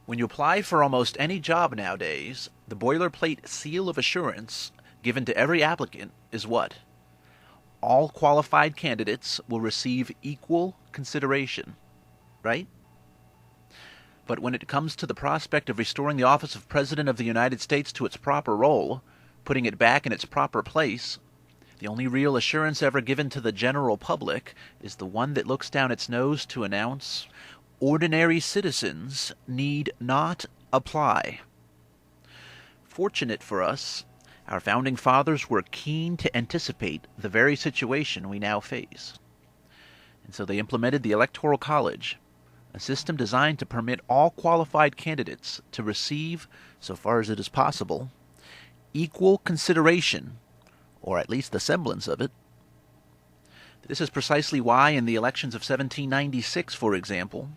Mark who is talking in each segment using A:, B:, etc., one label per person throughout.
A: When you apply for almost any job nowadays, the boilerplate seal of assurance given to every applicant is what? All qualified candidates will receive equal consideration, right? But when it comes to the prospect of restoring the office of President of the United States to its proper role, putting it back in its proper place, the only real assurance ever given to the general public is the one that looks down its nose to announce, ordinary citizens need not apply. Fortunate for us, our founding fathers were keen to anticipate the very situation we now face. And so they implemented the Electoral College, a system designed to permit all qualified candidates to receive, so far as it is possible, equal consideration, or at least the semblance of it. This is precisely why in the elections of 1796, for example,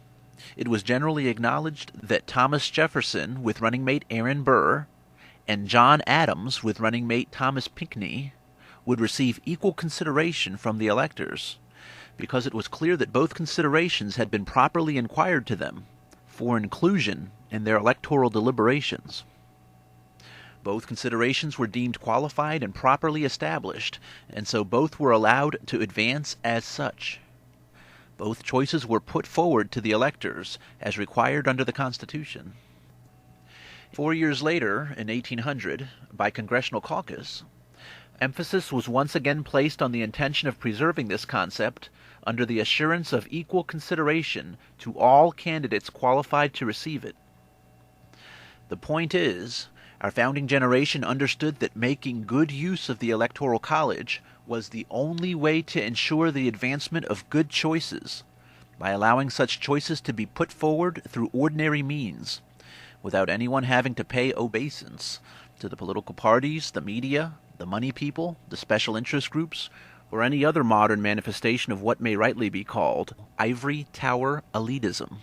A: it was generally acknowledged that Thomas Jefferson with running mate Aaron Burr and John Adams with running mate Thomas Pinckney would receive equal consideration from the electors, because it was clear that both considerations had been properly inquired to them for inclusion in their electoral deliberations. Both considerations were deemed qualified and properly established, and so both were allowed to advance as such. Both choices were put forward to the electors as required under the Constitution. 4 years later, in 1800, by congressional caucus, emphasis was once again placed on the intention of preserving this concept under the assurance of equal consideration to all candidates qualified to receive it. The point is, our founding generation understood that making good use of the Electoral College was the only way to ensure the advancement of good choices, by allowing such choices to be put forward through ordinary means, without anyone having to pay obeisance to the political parties, the media, the money people, the special interest groups, or any other modern manifestation of what may rightly be called ivory tower elitism.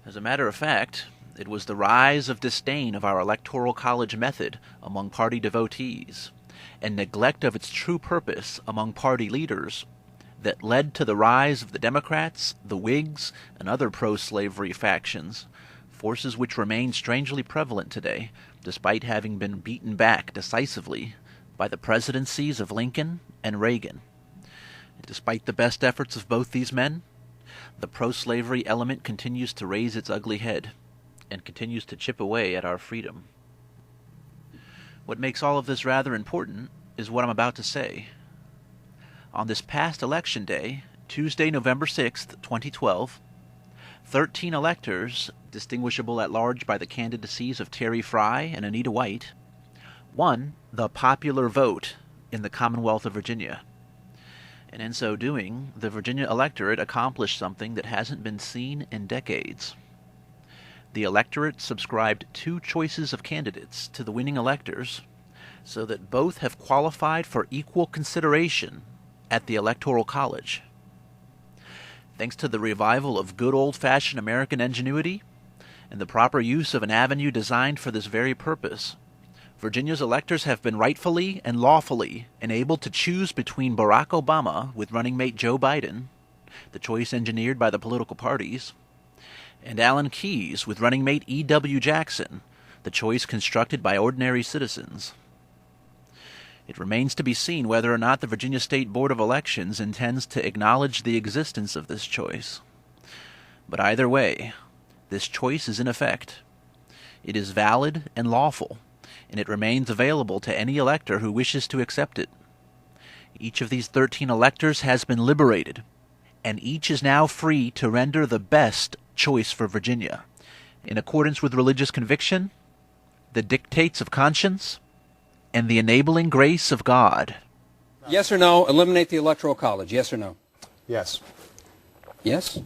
A: As a matter of fact, it was the rise of disdain of our Electoral College method among party devotees, and neglect of its true purpose among party leaders, that led to the rise of the Democrats, the Whigs, and other pro-slavery factions, forces which remain strangely prevalent today, despite having been beaten back decisively by the presidencies of Lincoln and Reagan. Despite the best efforts of both these men, the pro-slavery element continues to raise its ugly head, and continues to chip away at our freedom. What makes all of this rather important is what I'm about to say. On this past election day, Tuesday, November 6th, 2012, 13 electors, distinguishable at large by the candidacies of Terry Fry and Anita White, won the popular vote in the Commonwealth of Virginia. And in so doing, the Virginia electorate accomplished something that hasn't been seen in decades. The electorate subscribed 2 choices of candidates to the winning electors, so that both have qualified for equal consideration at the Electoral College. Thanks to the revival of good old-fashioned American ingenuity and the proper use of an avenue designed for this very purpose, Virginia's electors have been rightfully and lawfully enabled to choose between Barack Obama with running mate Joe Biden, the choice engineered by the political parties, and Alan Keyes with running mate E.W. Jackson, the choice constructed by ordinary citizens. It remains to be seen whether or not the Virginia State Board of Elections intends to acknowledge the existence of this choice. But either way, this choice is in effect. It is valid and lawful, and it remains available to any elector who wishes to accept it. Each of these 13 electors has been liberated, and each is now free to render the best choice for Virginia, in accordance with religious conviction, the dictates of conscience, and the enabling grace of God.
B: Yes or no, eliminate the Electoral College, yes or no?
C: Yes.
B: Yes?